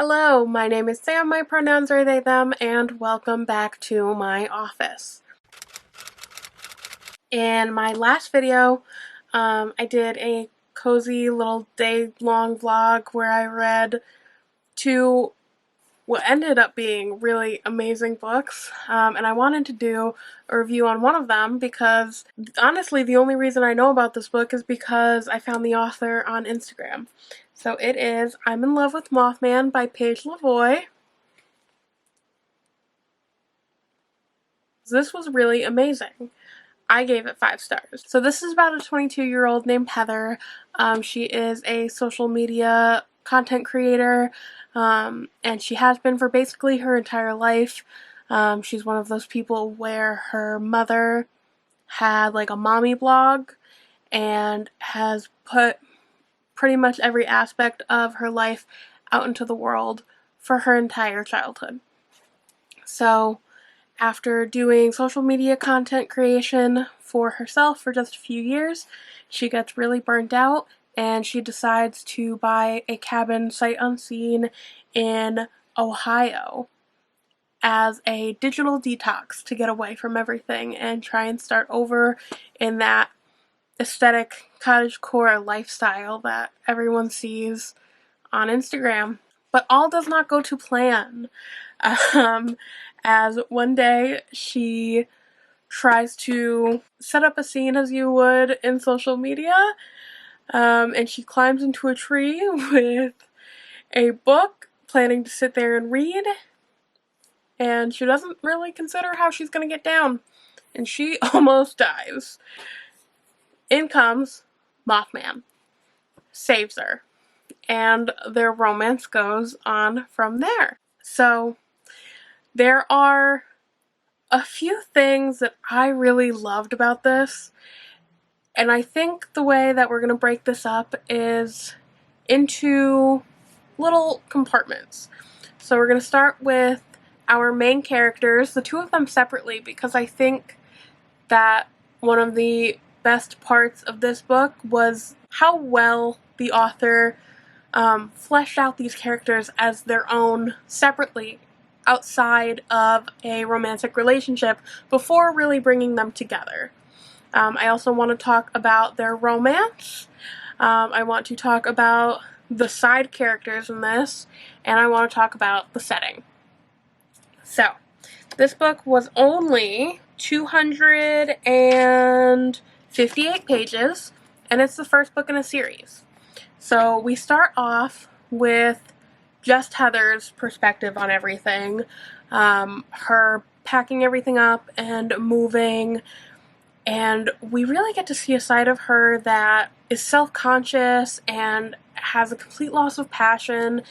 Hello, my name is Sam, my pronouns are they, them, and welcome back to my office. In my last video, I did a cozy little day-long vlog where I read two what ended up being really amazing books, and I wanted to do a review on one of them because, honestly, the only reason I know about this book is because I found the author on Instagram. So it is I'm in Love with Mothman by Paige Lavoie. This was really amazing. I gave it 5 stars. So this is about a 22-year-old named Heather. She is a social media content creator, and she has been for basically her entire life. She's one of those people where her mother had like a mommy blog and has put pretty much every aspect of her life out into the world for her entire childhood. So after doing social media content creation for herself for just a few years, she gets really burnt out and she decides to buy a cabin sight unseen in Ohio as a digital detox to get away from everything and try and start over in that aesthetic cottagecore lifestyle that everyone sees on Instagram. But all does not go to plan. As one day she tries to set up a scene as you would in social media, and she climbs into a tree with a book, planning to sit there and read, and she doesn't really consider how she's going to get down, and she almost dies. In comes Mothman, saves her, and their romance goes on from there. So there are a few things that I really loved about this, and I think the way that we're going to break this up is into little compartments. So we're going to start with our main characters, the two of them separately, because I think that one of the best parts of this book was how well the author fleshed out these characters as their own separately outside of a romantic relationship before really bringing them together. I also want to talk about their romance. I want to talk about the side characters in this, and I want to talk about the setting. So, this book was only 258 pages, and it's the first book in a series. So we start off with just Heather's perspective on everything, her packing everything up and moving, and we really get to see a side of her that is self-conscious and has a complete loss of passion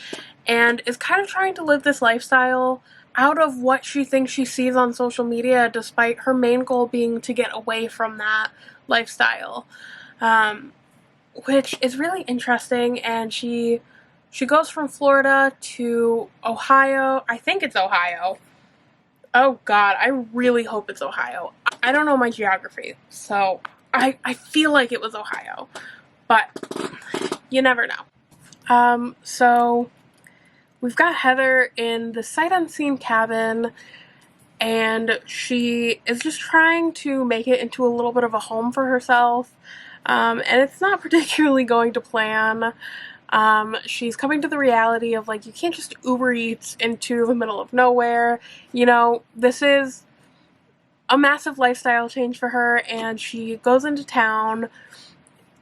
and is kind of trying to live this lifestyle out of what she thinks she sees on social media, despite her main goal being to get away from that lifestyle, which is really interesting. And she goes from Florida to Ohio. I think it's Ohio. Oh God, I really hope it's Ohio. I don't know my geography, so I feel like it was Ohio, but you never know. So we've got Heather in the sight unseen cabin, and she is just trying to make it into a little bit of a home for herself, and it's not particularly going to plan. She's coming to the reality of, like, you can't just Uber Eats into the middle of nowhere. You know, this is a massive lifestyle change for her, and she goes into town,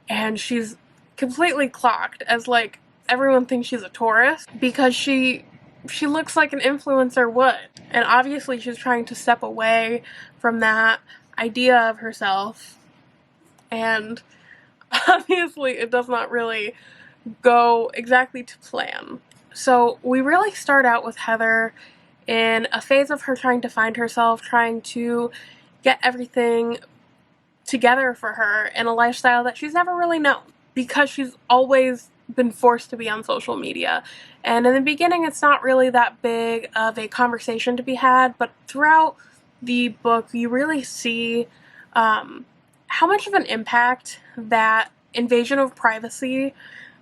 and she's completely clocked as, like, everyone thinks she's a tourist because she looks like an influencer would. And obviously she's trying to step away from that idea of herself, and obviously it does not really go exactly to plan. So we really start out with Heather in a phase of her trying to find herself, trying to get everything together for her in a lifestyle that she's never really known because she's always been forced to be on social media. And in the beginning it's not really that big of a conversation to be had, but throughout the book you really see how much of an impact that invasion of privacy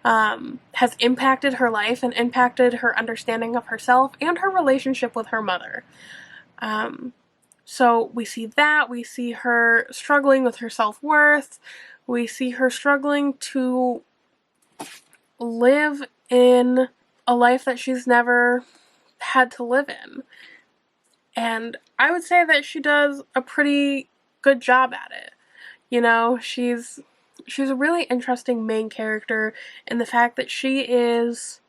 has impacted her life and impacted her understanding of herself and her relationship with her mother. So we see that, we see her struggling with her self-worth, we see her struggling to live in a life that she's never had to live in. And I would say that she does a pretty good job at it. You know, she's a really interesting main character in the fact that she is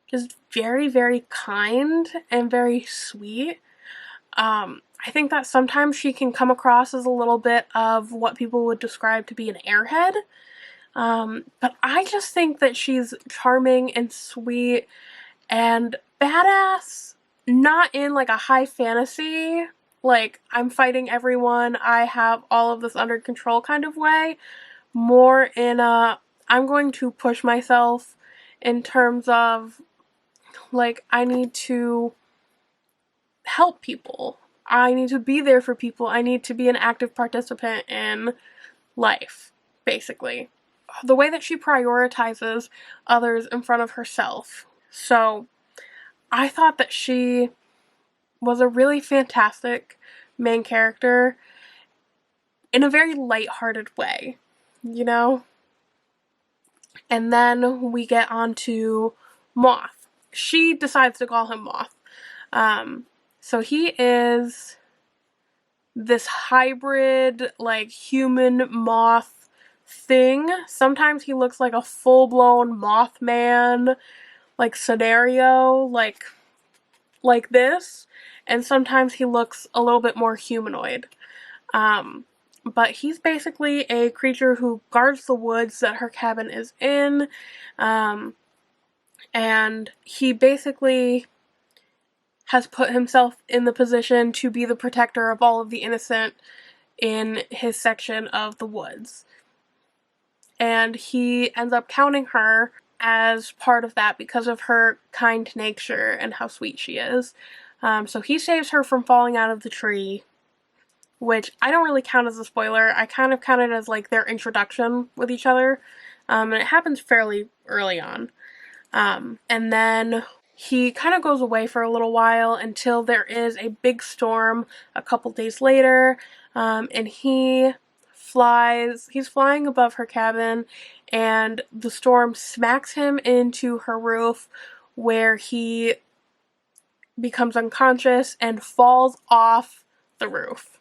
just very, very kind and very sweet. I think that sometimes she can come across as a little bit of what people would describe to be an airhead. But I just think that she's charming and sweet and badass, not in like a high fantasy, like I'm fighting everyone, I have all of this under control kind of way. More in a, I'm going to push myself in terms of, like, I need to help people. I need to be there for people. I need to be an active participant in life, basically. The way that she prioritizes others in front of herself. So, I thought that she was a really fantastic main character in a very lighthearted way, you know? And then we get on to Moth. She decides to call him Moth. So he is this hybrid, like, human moth thing. Sometimes he looks like a full-blown Mothman, like, scenario, like this. And sometimes he looks a little bit more humanoid. But he's basically a creature who guards the woods that her cabin is in. And he basically has put himself in the position to be the protector of all of the innocent in his section of the woods. And he ends up counting her as part of that because of her kind nature and how sweet she is. So he saves her from falling out of the tree, which I don't really count as a spoiler. I kind of count it as like their introduction with each other. And it happens fairly early on. And then he kind of goes away for a little while until there is a big storm a couple days later. And he's flying above her cabin, and the storm smacks him into her roof where he becomes unconscious and falls off the roof.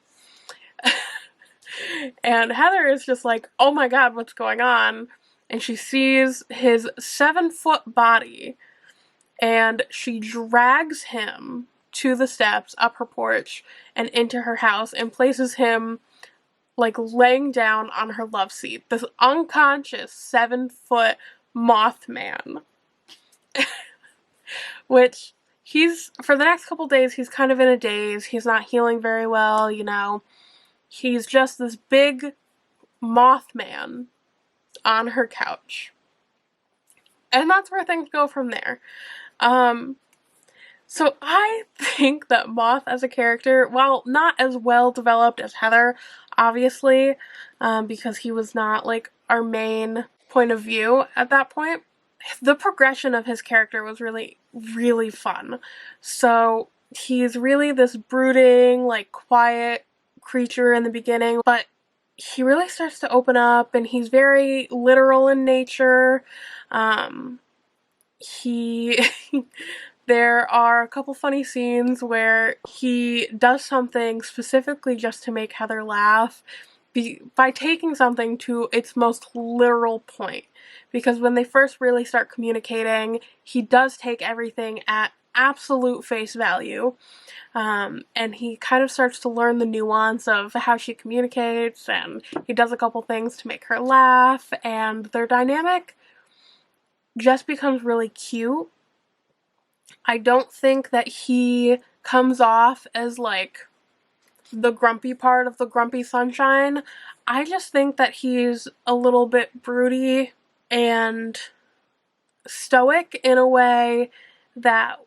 And Heather is just like, oh my god, what's going on? And she sees his 7-foot body, and she drags him to the steps up her porch and into her house and places him, like, laying down on her love seat. This unconscious 7-foot Mothman. Which, for the next couple days, he's kind of in a daze. He's not healing very well, you know. He's just this big Mothman on her couch. And that's where things go from there. So I think that Moth as a character, while not as well developed as Heather, obviously, because he was not, like, our main point of view at that point, the progression of his character was really, really fun. So he's really this brooding, like, quiet creature in the beginning, but he really starts to open up, and he's very literal in nature. There are a couple funny scenes where he does something specifically just to make Heather laugh by taking something to its most literal point. Because when they first really start communicating, he does take everything at absolute face value. And he kind of starts to learn the nuance of how she communicates, and he does a couple things to make her laugh, and their dynamic just becomes really cute. I don't think that he comes off as, like, the grumpy part of the grumpy sunshine. I just think that he's a little bit broody and stoic in a way that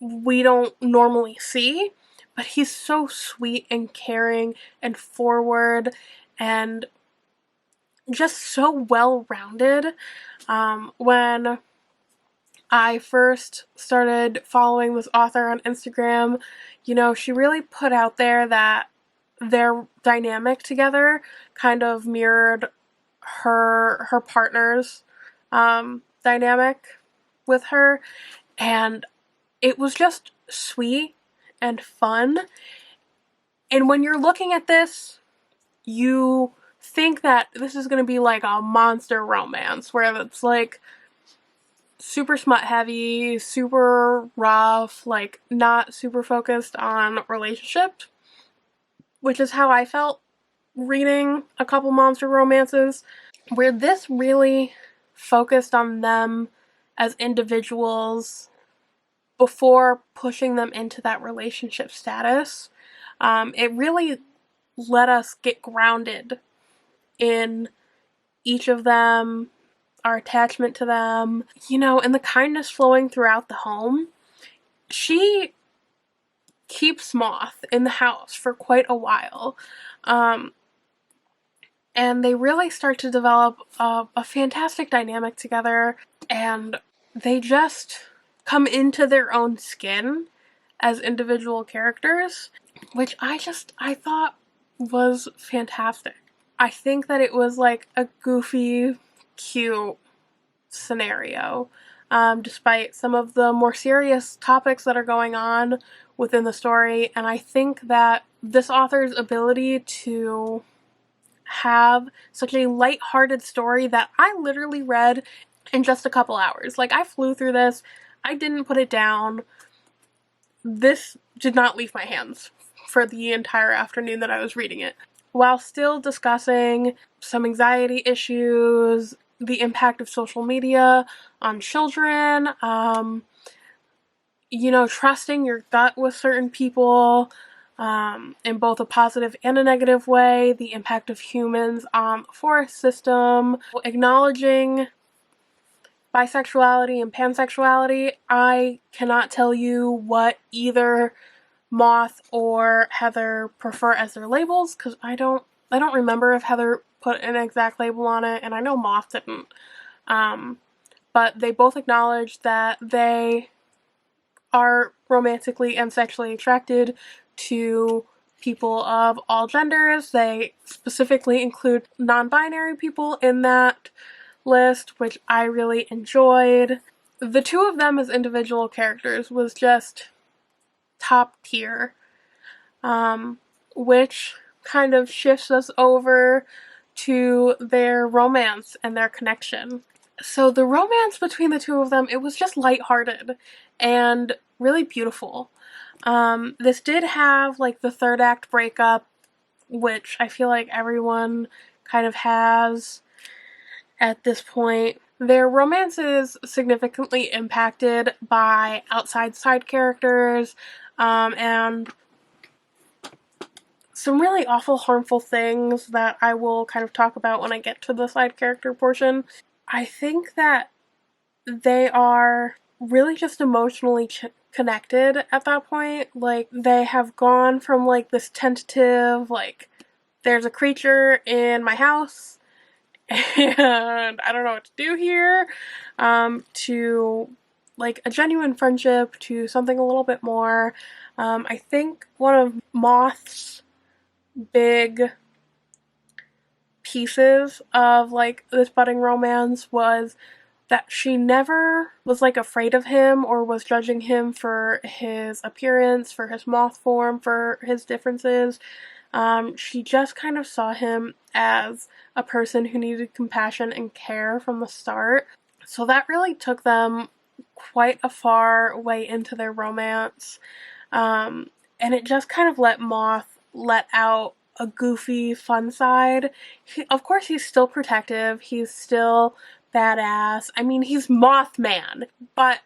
we don't normally see, but he's so sweet and caring and forward, and just so well-rounded. When I first started following this author on Instagram, you know, she really put out there that their dynamic together kind of mirrored her partner's dynamic with her, and it was just sweet and fun. And when you're looking at this, you think that this is going to be like a monster romance where it's like super smut heavy, super rough, like not super focused on relationships, which is how I felt reading a couple monster romances, where this really focused on them as individuals before pushing them into that relationship status. It really let us get grounded in each of them, our attachment to them, you know, and the kindness flowing throughout the home. She keeps Moth in the house for quite a while. And they really start to develop a fantastic dynamic together, and they just come into their own skin as individual characters, which I thought was fantastic. I think that it was like a goofy, cute scenario, despite some of the more serious topics that are going on within the story. And I think that this author's ability to have such a light-hearted story that I literally read in just a couple hours. Like, I flew through this. I didn't put it down. This did not leave my hands for the entire afternoon that I was reading it, while still discussing some anxiety issues, the impact of social media on children, you know, trusting your gut with certain people, in both a positive and a negative way, the impact of humans on the forest system, acknowledging bisexuality and pansexuality. I cannot tell you what either Moth or Heather prefer as their labels, because I don't remember if Heather put an exact label on it, and I know Moth didn't. But they both acknowledge that they are romantically and sexually attracted to people of all genders. They specifically include non-binary people in that list, which I really enjoyed. The two of them as individual characters was just top tier, which kind of shifts us over to their romance and their connection. So the romance between the two of them, it was just lighthearted and really beautiful. This did have like the third act breakup, which I feel like everyone kind of has at this point. Their romance is significantly impacted by outside side characters, and some really awful, harmful things that I will kind of talk about when I get to the side character portion. I think that they are really just emotionally connected at that point. Like, they have gone from like this tentative, like, there's a creature in my house and I don't know what to do here, to like a genuine friendship, to something a little bit more. I think one of Moth's big pieces of like this budding romance was that she never was like afraid of him or was judging him for his appearance, for his moth form, for his differences. She just kind of saw him as a person who needed compassion and care from the start. So that really took them quite a far way into their romance. And it just kind of let Moth let out a goofy, fun side. Of course, he's still protective. He's still badass. I mean, he's Mothman. But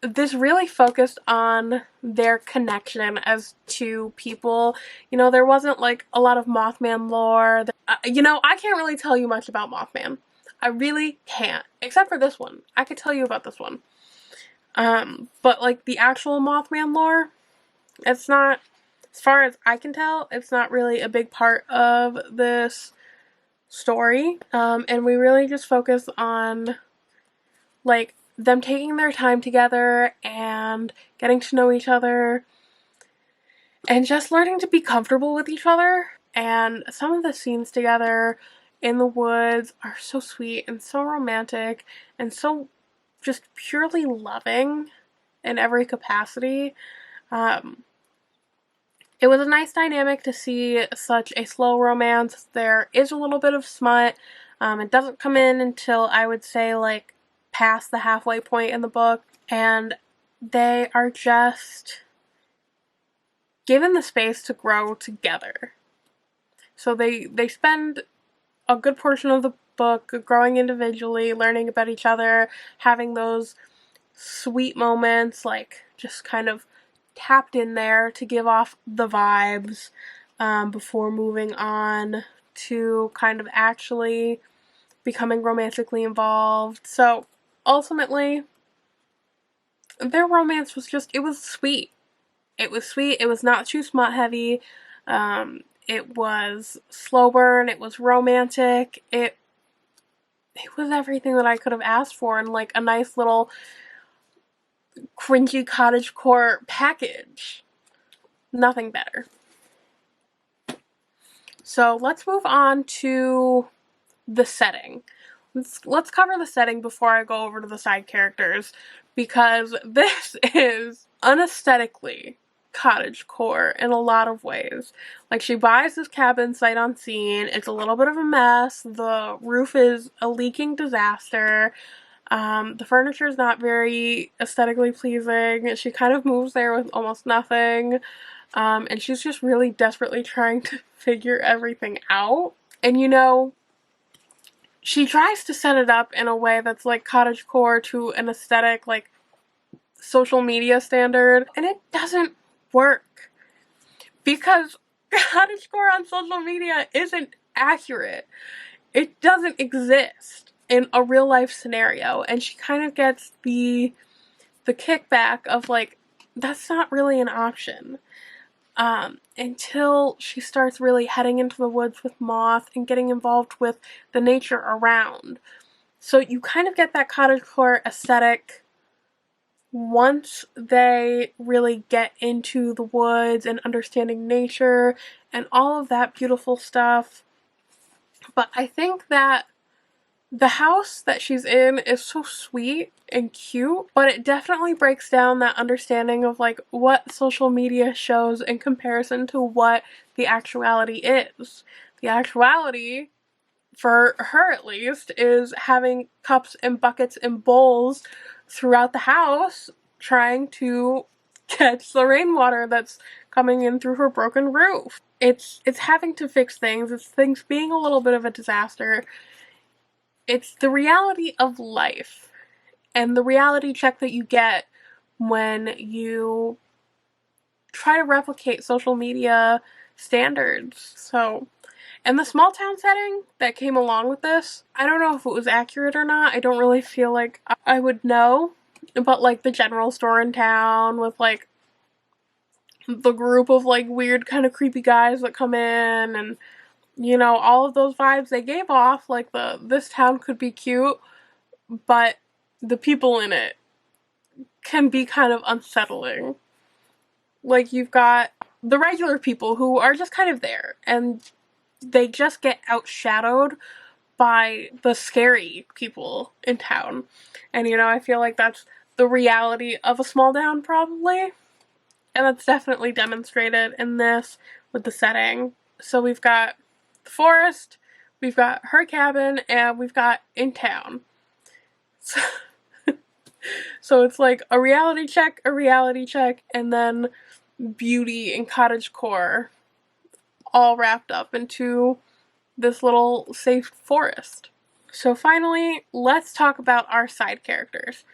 this really focused on their connection as two people. You know, there wasn't like a lot of Mothman lore. You know, I can't really tell you much about Mothman. I really can't. Except for this one. I could tell you about this one. But like the actual Mothman lore, it's not, as far as I can tell, it's not really a big part of this story, and we really just focus on like them taking their time together and getting to know each other and just learning to be comfortable with each other. And some of the scenes together in the woods are so sweet and so romantic and so just purely loving in every capacity. It was a nice dynamic to see such a slow romance. There is a little bit of smut. It doesn't come in until, I would say, like past the halfway point in the book, and they are just given the space to grow together. So they spend a good portion of the book growing individually, learning about each other, having those sweet moments, like just kind of tapped in there to give off the vibes, before moving on to kind of actually becoming romantically involved. So ultimately, their romance was just, it was sweet. It was sweet. It was not too smut heavy. It was slow burn. It was romantic. It was everything that I could have asked for in like a nice little cringy cottagecore package. Nothing better. So let's move on to the setting. Let's cover the setting before I go over to the side characters, because this is unaesthetically cottagecore in a lot of ways. Like, she buys this cabin sight unseen. It's a little bit of a mess. The roof is a leaking disaster. The furniture is not very aesthetically pleasing. She kind of moves there with almost nothing. And she's just really desperately trying to figure everything out. And you know, she tries to set it up in a way that's like cottagecore to an aesthetic, like social media standard, and it doesn't work. Because cottagecore on social media isn't accurate. It doesn't exist in a real life scenario, and she kind of gets the kickback of like, that's not really an option. Until she starts really heading into the woods with Moth and getting involved with the nature around. So you kind of get that cottagecore aesthetic once they really get into the woods and understanding nature and all of that beautiful stuff. But I think that the house that she's in is so sweet and cute, but it definitely breaks down that understanding of like what social media shows in comparison to what the actuality is. The actuality, for her at least, is having cups and buckets and bowls throughout the house trying to catch the rainwater that's coming in through her broken roof. It's having to fix things. It's things being a little bit of a disaster. It's the reality of life and the reality check that you get when you try to replicate social media standards. So, and the small town setting that came along with this, I don't know if it was accurate or not. I don't really feel like I would know. But like the general store in town with like the group of like weird kind of creepy guys that come in, and you know, all of those vibes they gave off, like this town could be cute, but the people in it can be kind of unsettling. Like, you've got the regular people who are just kind of there, and they just get outshadowed by the scary people in town. And you know, I feel like that's the reality of a small town, probably. And that's definitely demonstrated in this with the setting. So we've got the forest, we've got her cabin, and we've got in town. So it's like a reality check, and then beauty and cottagecore all wrapped up into this little safe forest. So finally, let's talk about our side characters.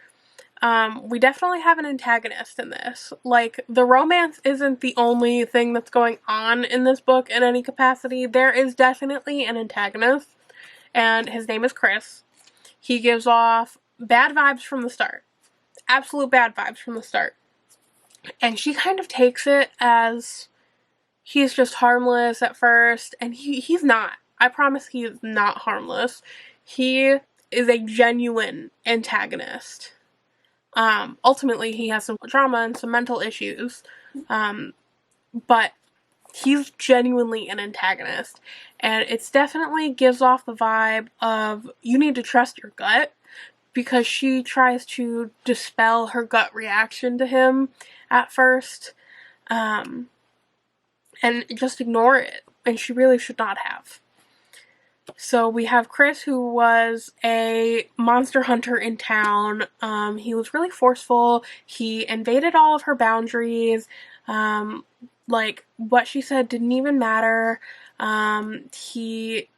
We definitely have an antagonist in this. Like, the romance isn't the only thing that's going on in this book in any capacity. There is definitely an antagonist, and his name is Chris. He gives off bad vibes from the start. Absolute bad vibes from the start. And she kind of takes it as he's just harmless at first, and he's not. I promise he is not harmless. He is a genuine antagonist. Ultimately, he has some trauma and some mental issues, but he's genuinely an antagonist, and it definitely gives off the vibe of you need to trust your gut, because she tries to dispel her gut reaction to him at first, and just ignore it, and she really should not have. So we have Chris, who was a monster hunter in town. He was really forceful. He invaded all of her boundaries. Like, what she said didn't even matter. He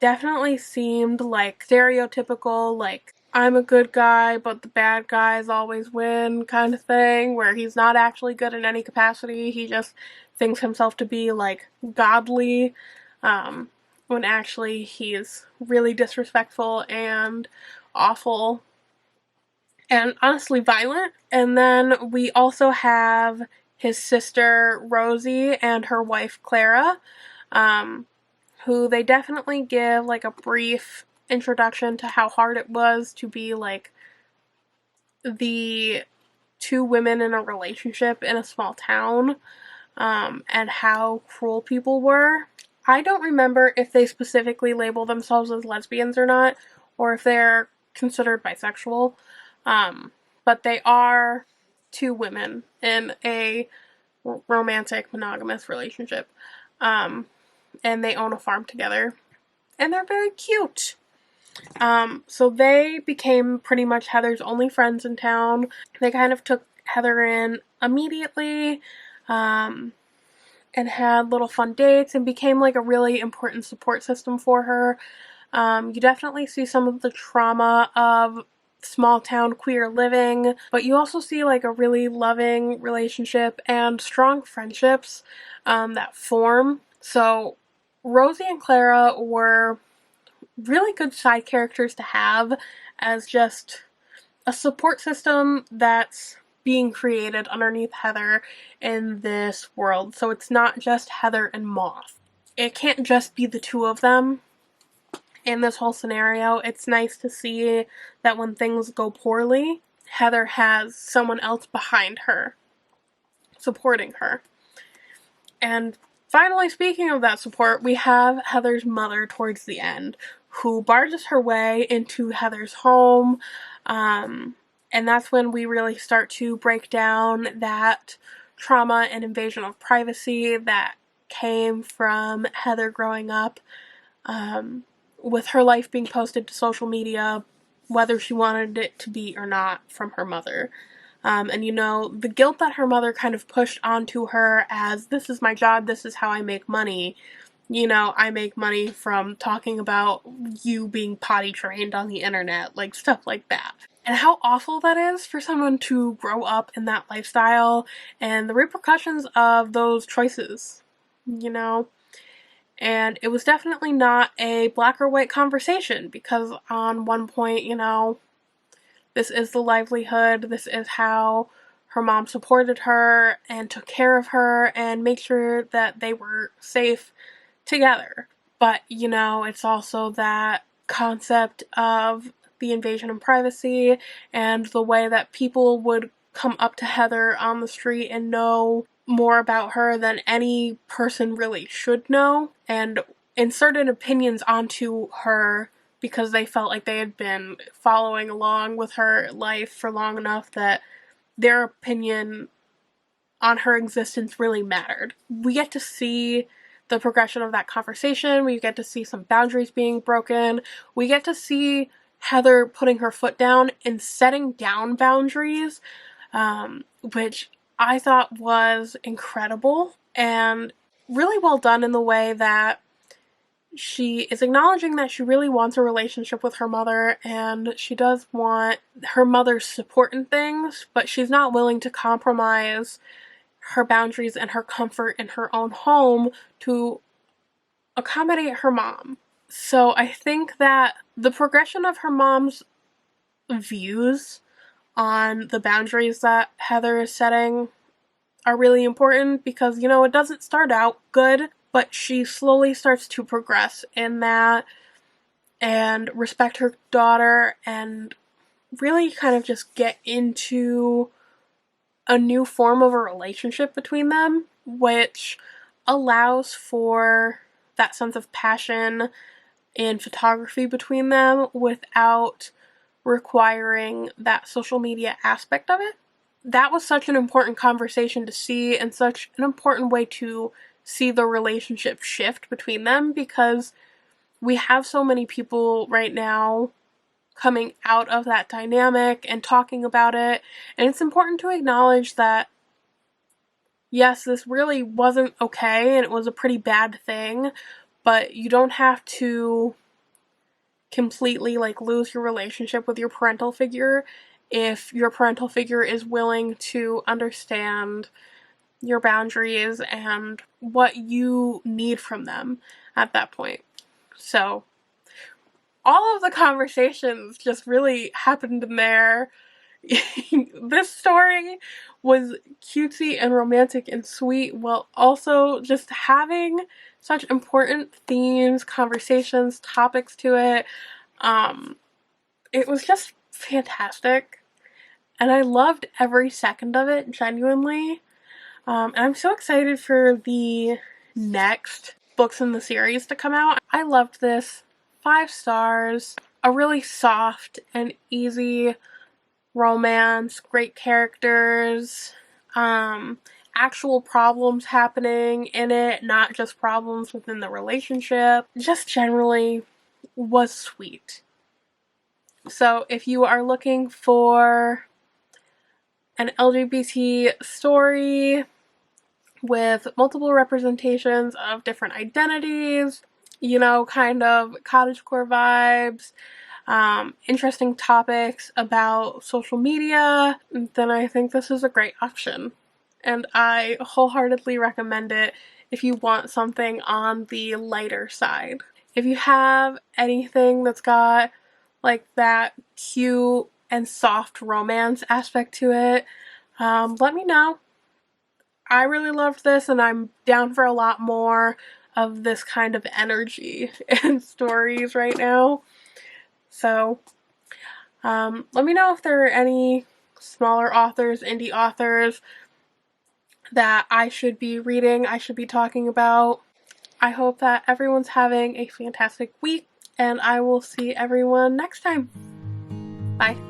definitely seemed like stereotypical, like, I'm a good guy, but the bad guys always win kind of thing, where he's not actually good in any capacity. He just thinks himself to be, like, godly, when actually he's really disrespectful and awful and honestly violent. And then we also have his sister Rosie and her wife Clara, who they definitely give like a brief introduction to how hard it was to be like the two women in a relationship in a small town, and how cruel people were. I don't remember if they specifically label themselves as lesbians or not, or if they're considered bisexual, but they are two women in a romantic monogamous relationship, and they own a farm together, and they're very cute. So they became pretty much Heather's only friends in town. They kind of took Heather in immediately, and had little fun dates and became like a really important support system for her. You definitely see some of the trauma of small town queer living, but you also see like a really loving relationship and strong friendships that form. So Rosie and Clara were really good side characters to have as just a support system that's being created underneath Heather in this world. So it's not just Heather and Moth. It can't just be the two of them in this whole scenario. It's nice to see that when things go poorly, Heather has someone else behind her, supporting her. And finally, speaking of that support, we have Heather's mother towards the end, who barges her way into Heather's home, and that's when we really start to break down that trauma and invasion of privacy that came from Heather growing up, with her life being posted to social media, whether she wanted it to be or not, from her mother. And you know, the guilt that her mother kind of pushed onto her as, this is my job, this is how I make money. You know, I make money from talking about you being potty trained on the internet, like stuff like that. And how awful that is for someone to grow up in that lifestyle and the repercussions of those choices, you know? And it was definitely not a black or white conversation, because on one point, you know, this is the livelihood, this is how her mom supported her and took care of her and made sure that they were safe together. But, you know, it's also that concept of the invasion of privacy and the way that people would come up to Heather on the street and know more about her than any person really should know, and inserted opinions onto her because they felt like they had been following along with her life for long enough that their opinion on her existence really mattered. We get to see the progression of that conversation. We get to see some boundaries being broken. We get to see Heather putting her foot down and setting down boundaries, which I thought was incredible and really well done in the way that she is acknowledging that she really wants a relationship with her mother, and she does want her mother's support in things, but she's not willing to compromise her boundaries and her comfort in her own home to accommodate her mom. So I think that the progression of her mom's views on the boundaries that Heather is setting are really important, because, you know, it doesn't start out good. but she slowly starts to progress in that and respect her daughter and really kind of just get into a new form of a relationship between them, which allows for that sense of passion and photography between them without requiring that social media aspect of it. That was such an important conversation to see and such an important way to see the relationship shift between them, because we have so many people right now coming out of that dynamic and talking about it, and it's important to acknowledge that yes, this really wasn't okay and it was a pretty bad thing, but you don't have to completely lose your relationship with your parental figure if your parental figure is willing to understand your boundaries and what you need from them at that point. So all of the conversations just really happened in there. This story was cutesy and romantic and sweet, while also just having such important themes, conversations, topics to it. It was just fantastic, and I loved every second of it, genuinely. And I'm so excited for the next books in the series to come out. I loved this. 5 stars. A really soft and easy romance, great characters, actual problems happening in it, not just problems within the relationship. Just generally was sweet. So if you are looking for an LGBT story with multiple representations of different identities, kind of cottagecore vibes, interesting topics about social media, then I think this is a great option. And I wholeheartedly recommend it if you want something on the lighter side. If you have anything that's got that cute and soft romance aspect to it, let me know. I really loved this, and I'm down for a lot more of this kind of energy in stories right now. So, let me know if there are any smaller authors, indie authors that I should be reading, I should be talking about. I hope that everyone's having a fantastic week, and I will see everyone next time. Bye.